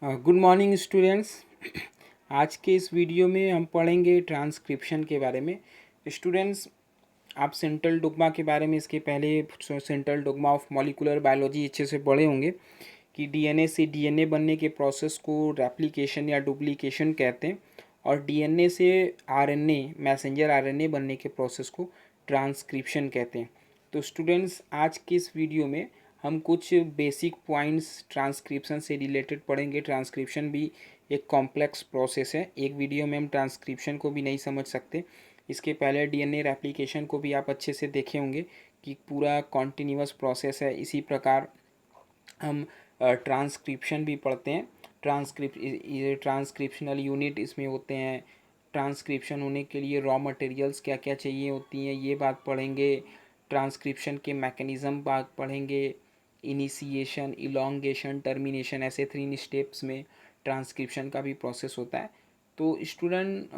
Good morning students. आज के इस वीडियो में हम पढ़ेंगे ट्रांसक्रिप्शन के बारे में। स्टूडेंट्स, आप सेंट्रल डोग्मा के बारे में इसके पहले central dogma of molecular biology अच्छे से पढ़े होंगे कि डीएनए से डीएनए बनने के प्रोसेस को रेप्लिकेशन या डुप्लीकेशन कहते हैं, और डीएनए से आरएनए मैसेंजर आरएनए बनने के प्रोसेस को ट्रांसक्रिप्शन कहते हैं। तो स्टूडेंट्स, आज के इस वीडियो में हम कुछ बेसिक पॉइंट्स ट्रांसक्रिप्शन से रिलेटेड पढ़ेंगे। ट्रांसक्रिप्शन भी एक कॉम्प्लेक्स प्रोसेस है, एक वीडियो में हम ट्रांसक्रिप्शन को भी नहीं समझ सकते। इसके पहले डीएनए रेप्लिकेशन को भी आप अच्छे से देखे होंगे कि पूरा कॉन्टिन्यूअस प्रोसेस है। इसी प्रकार हम ट्रांसक्रिप्शन भी पढ़ते हैं। ट्रांसक्रिप्शनल यूनिट इसमें होते हैं। ट्रांसक्रिप्शन होने के लिए रॉ मटेरियल्स क्या क्या चाहिए होती हैं, ये बात पढ़ेंगे। ट्रांसक्रिप्शन के मैकेनिज़्म बात पढ़ेंगे। इनिशिएशन, इलोंगेशन, टर्मिनेशन, ऐसे 3 स्टेप्स में ट्रांसक्रिप्शन का भी प्रोसेस होता है। तो स्टूडेंट,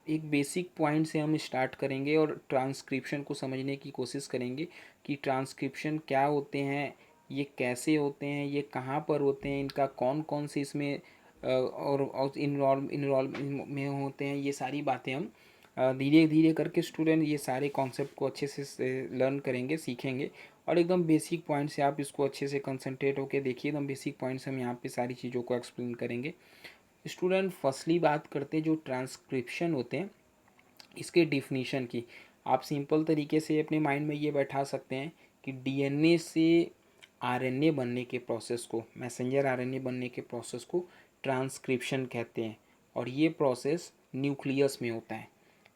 एक बेसिक पॉइंट से हम स्टार्ट करेंगे और ट्रांसक्रिप्शन को समझने की कोशिश करेंगे कि ट्रांसक्रिप्शन क्या होते हैं, ये कैसे होते हैं, ये कहाँ पर होते हैं, इनका कौन कौन से इसमें और इन्वॉल्व में होते हैं। ये सारी बातें हम धीरे धीरे करके स्टूडेंट ये सारे कॉन्सेप्ट को अच्छे से लर्न करेंगे, सीखेंगे। और एकदम बेसिक पॉइंट से आप इसको अच्छे से कंसंट्रेट होकर देखिए। एकदम बेसिक पॉइंट से हम यहाँ पे सारी चीज़ों को एक्सप्लेन करेंगे। स्टूडेंट, फर्स्टली बात करते हैं जो ट्रांसक्रिप्शन होते हैं इसके डिफिनीशन की। आप सिंपल तरीके से अपने माइंड में ये बैठा सकते हैं कि डीएनए से आरएनए बनने के प्रोसेस को, मैसेंजर आरएनए बनने के प्रोसेस को ट्रांसक्रिप्शन कहते हैं, और ये प्रोसेस न्यूक्लियस में होता है।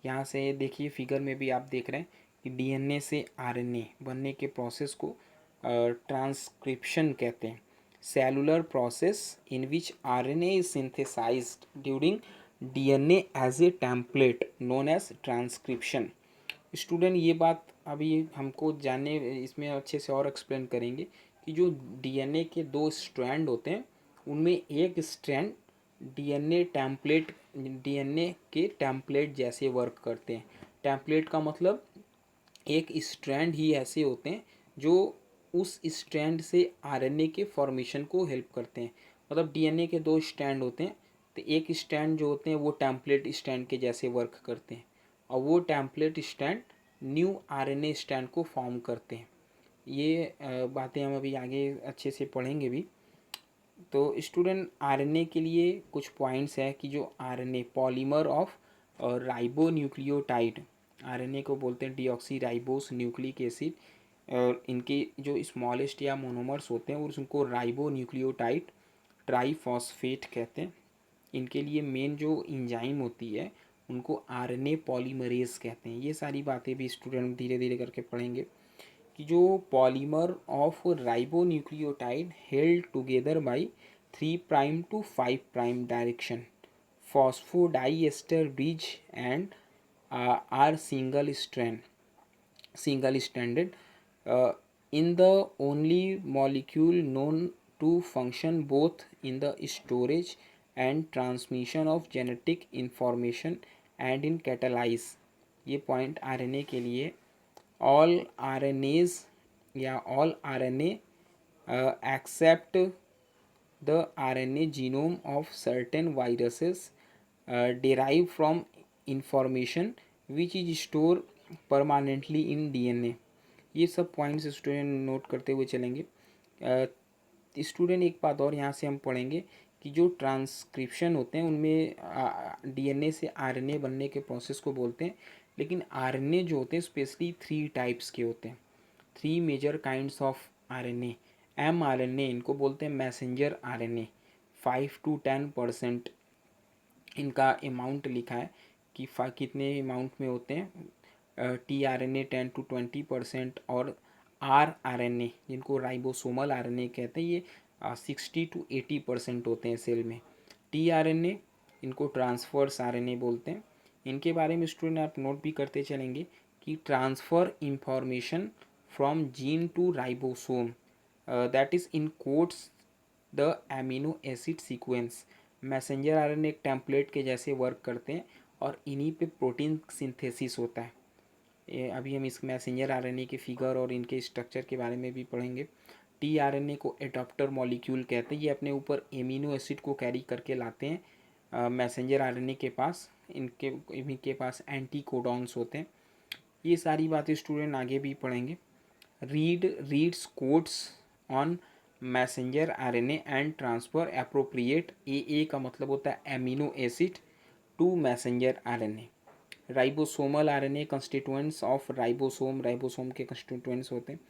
यहाँ से देखिए, फिगर में भी आप देख रहे हैं कि डीएनए से आरएनए बनने के प्रोसेस को ट्रांसक्रिप्शन कहते हैं। Cellular process in which RNA is synthesized during DNA as a template known as transcription. Student, ये बात अभी हमको जानने, इसमें अच्छे से और एक्सप्लेन करेंगे कि जो डीएनए के 2 स्ट्रैंड होते हैं उनमें एक स्ट्रैंड डीएनए के टेम्पलेट जैसे वर्क करते हैं। टेम्पलेट का मतलब एक स्ट्रैंड ही ऐसे होते हैं जो उस स्ट्रैंड से आरएनए के फॉर्मेशन को हेल्प करते हैं। मतलब डीएनए के 2 स्ट्रैंड होते हैं, तो एक स्ट्रैंड जो होते हैं वो टेम्पलेट स्ट्रैंड के जैसे वर्क करते हैं, और वो template strand new RNA strand को फॉर्म करते हैं। ये बातें हम अभी आगे अच्छे से पढ़ेंगे भी। तो स्टूडेंट, आरएनए के लिए कुछ पॉइंट्स है कि जो RNA polymer of ribo nucleotide, RNA को बोलते हैं डीऑक्सी राइबोस न्यूक्लिक एसिड, और इनके जो स्मॉलेस्ट या मोनोमर्स होते हैं उनको राइबो न्यूक्लियोटाइड ट्राईफॉस्फेट कहते हैं। इनके लिए मेन जो इंजाइम होती है उनको आरएनए पॉलीमरेज कहते हैं। ये सारी बातें भी स्टूडेंट धीरे धीरे करके पढ़ेंगे कि जो polymer of ribonucleotide held together by 3 prime to 5 prime direction phosphodiester bridge and are single stranded in the only molecule known to function both in the storage and transmission of genetic information and in catalyze। ये point RNA के लिए। All RNAs या all RNA except the RNA genome of certain viruses derive from information which is stored permanently in DNA। ये सब points student note करते हुए चलेंगे। Student, एक बात और यहाँ से हम पढ़ेंगे कि जो ट्रांसक्रिप्शन होते हैं उनमें डीएनए से आरएनए बनने के प्रोसेस को बोलते हैं, लेकिन आरएनए जो होते हैं स्पेशली 3 टाइप्स के होते हैं। 3 major kinds of RNA. mRNA इनको बोलते हैं मैसेंजर आरएनए। 5 to 10% इनका अमाउंट लिखा है कि कितने अमाउंट में होते हैं। tRNA 10 to 20%, और rRNA जिनको राइबोसोमल आरएनए कहते हैं ये 60 to 80% होते हैं सेल में। tRNA इनको ट्रांसफर्स आरएनए बोलते हैं। इनके बारे में स्टूडेंट आप नोट भी करते चलेंगे कि transfer information from gene to ribosome that is encodes the amino acid sequence. Messenger RNA एक टेम्पलेट के जैसे वर्क करते हैं और इन्हीं पे प्रोटीन सिंथेसिस होता है। अभी हम इस मैसेंजर आरएनए के फिगर और इनके स्ट्रक्चर के बारे में भी पढ़ेंगे। टीआरएनए को एडॉप्टर मॉलिक्यूल कहते हैं। ये अपने ऊपर एमिनो एसिड को कैरी करके लाते हैं मैसेंजर आरएनए के पास। इनके पास एंटी कोडॉन्स होते हैं। ये सारी बातें स्टूडेंट आगे भी पढ़ेंगे। Reads codes on messenger RNA and transfer appropriate. A का मतलब होता है amino acid to messenger RNA. Ribosomal RNA constituents of ribosome के कंस्टिट्यूएंट्स होते हैं।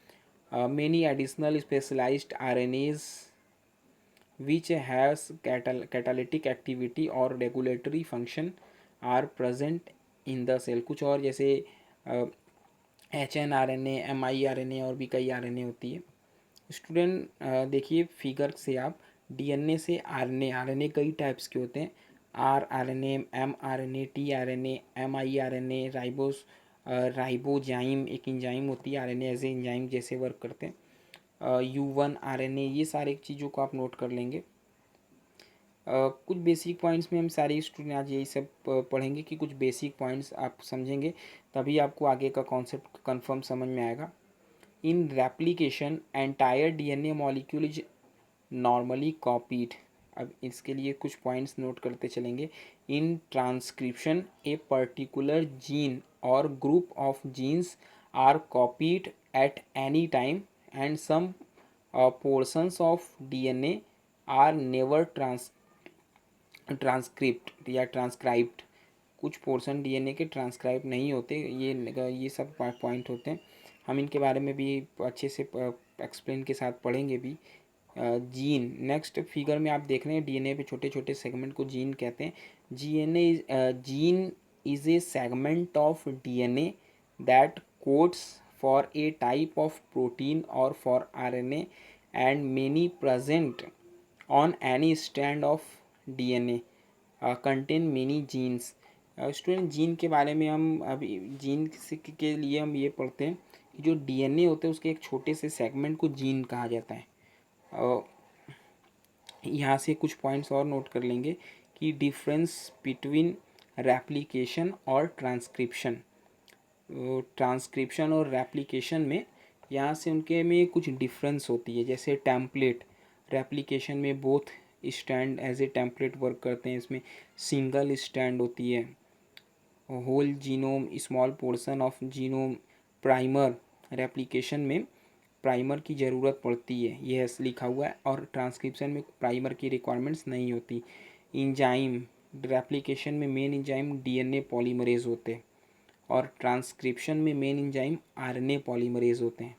Many additional specialized RNAs which has catalytic activity और regulatory function are present in the cell। कुछ और जैसे HNRNA, MIRNA और भी कई RNA होती है। स्टूडेंट देखिए फिगर से आप DNA से RNA कई टाइप्स के होते हैं। rRNA, mRNA, tRNA, miRNA, ribozyme एक इंजाइम होती है, आरएनए एज ए इंजाइम जैसे वर्क करते हैं। U1 RNA, ये सारे चीज़ों को आप नोट कर लेंगे। कुछ बेसिक पॉइंट्स में हम सारे स्टूडेंट आज यही सब पढ़ेंगे कि कुछ बेसिक पॉइंट्स आप समझेंगे तभी आपको आगे का कॉन्सेप्ट कंफर्म समझ में आएगा। In replication entire DNA molecule is normally copied. अब इसके लिए कुछ पॉइंट्स नोट करते चलेंगे। In transcription a particular gene और group of genes are copied at any time and some portions of DNA are never transcript या transcribed. कुछ portion DNA के ट्रांसक्राइब नहीं होते। ये सब पॉइंट होते हैं। हम इनके बारे में भी अच्छे से एक्सप्लेन के साथ पढ़ेंगे भी। जीन, नेक्स्ट फिगर में आप देख रहे हैं डीएनए पे छोटे छोटे सेगमेंट को जीन कहते हैं। Gene is a segment of DNA that codes for a type of protein और for RNA and many present on any stand of DNA contain many genes. Student gene के बारे में हम अभी जीन के लिए हम ये पढ़ते हैं कि जो डीएनए होते हैं उसके एक छोटे से सेगमेंट को जीन कहा जाता है। यहाँ से कुछ पॉइंट्स और नोट कर लेंगे कि डिफरेंस बिटवीन रेप्लिकेशन और ट्रांसक्रिप्शन। ट्रांसक्रिप्शन और रेप्लिकेशन में यहाँ से उनके में कुछ डिफरेंस होती है। जैसे टेम्पलेट, रेप्लिकेशन में both stand as a template work करते हैं, इसमें सिंगल स्टैंड होती है। Whole genome, small portion of genome. Primer, replication में प्राइमर की ज़रूरत पड़ती है, यह लिखा हुआ है, और ट्रांसक्रिप्शन में प्राइमर की रिक्वायरमेंट्स नहीं होती। इंजाइम, रेप्लिकेशन में मेन इंजाइम डीएनए पॉलीमरेज होते हैं और ट्रांसक्रिप्शन में मेन इंजाइम आरएनए पॉलीमरेज होते हैं।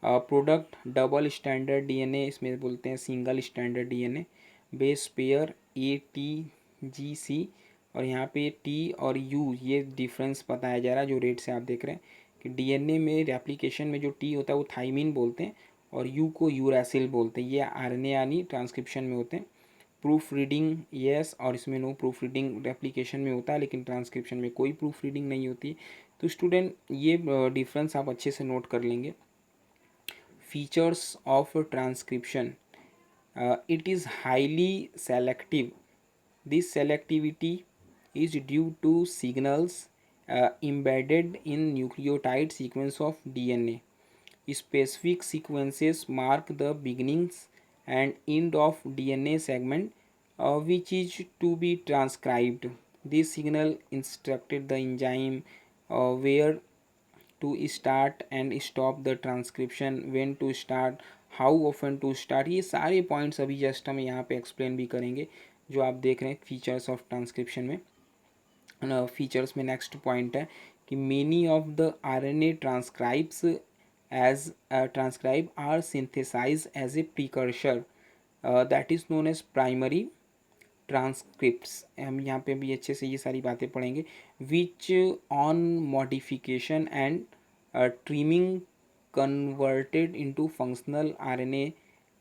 प्रोडक्ट, डबल स्टैंडर्ड डीएनए, इसमें बोलते हैं single standard DNA. Base pair ATGC, और यहाँ पे T और U ये डिफरेंस बताया जा रहा है जो रेट से आप देख रहे हैं कि डीएनए में रेप्लिकेशन में जो T होता है वो थाइमिन बोलते हैं और U को यूरासिल बोलते हैं। ये आरएनए यानी ट्रांसक्रिप्शन में होते हैं। प्रूफ रीडिंग यस, और इसमें नो प्रूफ रीडिंग रेप्लिकेशन में होता है लेकिन ट्रांसक्रिप्शन में कोई प्रूफ रीडिंग नहीं होती। तो स्टूडेंट ये डिफरेंस आप अच्छे से नोट कर लेंगे। Features of transcription, it is highly selective. This selectivity is due to signals embedded in nucleotide sequence of DNA. Specific sequences mark the beginnings and end of DNA segment which is to be transcribed. This signal instructed the enzyme where to start and stop the transcription, when to start, how often to start। ये सारे points अभी just हम यहाँ पे explain भी करेंगे जो आप देख रहे हैं फीचर्स ऑफ ट्रांसक्रिप्शन में। फीचर्स में नेक्स्ट पॉइंट है कि many of the RNA transcribe are synthesize as a precursor that is known as primary transcripts. हम यहाँ पे भी अच्छे से ये सारी बातें पढ़ेंगे। Which on modification and trimming converted into functional RNA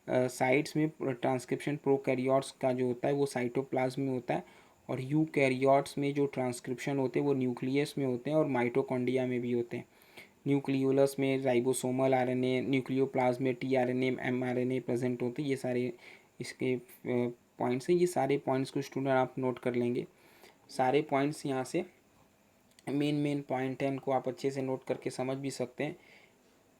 sites में ट्रांसक्रिप्शन प्रोकैरियोट्स का जो होता है वो साइटोप्लाज्म में होता है और यूकैरियोट्स में जो ट्रांसक्रिप्शन होते हैं वो न्यूक्लियस में होते हैं और माइटोकॉन्ड्रिया में भी होते हैं। न्यूक्लियोलस में राइबोसोमल आरएनए, न्यूक्लियोप्लाज्म में टीआरएनए, एमआरएनए प्रेजेंट होते हैं। ये सारे इसके पॉइंट्स हैं। ये सारे पॉइंट्स को स्टूडेंट आप नोट कर लेंगे। सारे पॉइंट्स यहाँ से मेन पॉइंट है, इनको आप अच्छे से नोट करके समझ भी सकते हैं।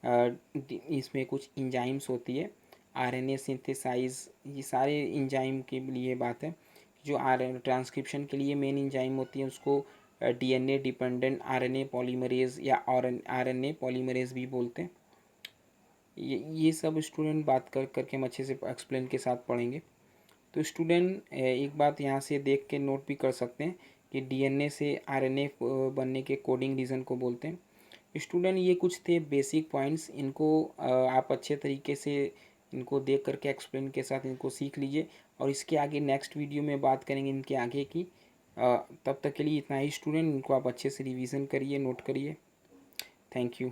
इसमें कुछ इंजाइम्स होती है, आरएनए सिंथेसाइज, ये सारे इंजाइम के लिए बात है। जो ट्रांसक्रिप्शन के लिए मेन इंजाइम होती है उसको डीएनए डिपेंडेंट आरएनए पॉलीमरेज या आरएनए पॉलीमरेज भी बोलते हैं। ये सब स्टूडेंट बात करके हम अच्छे से एक्सप्लेन के साथ पढ़ेंगे। तो स्टूडेंट एक बात यहाँ से देख के नोट भी कर सकते हैं कि डीएनए से आरएनए बनने के कोडिंग रीजन को बोलते हैं। स्टूडेंट ये कुछ थे बेसिक पॉइंट्स, इनको आप अच्छे तरीके से इनको देख करके एक्सप्लेन के साथ इनको सीख लीजिए, और इसके आगे नेक्स्ट वीडियो में बात करेंगे इनके आगे की। तब तक के लिए इतना ही स्टूडेंट, इनको आप अच्छे से रिवीजन करिए, नोट करिए। Thank you.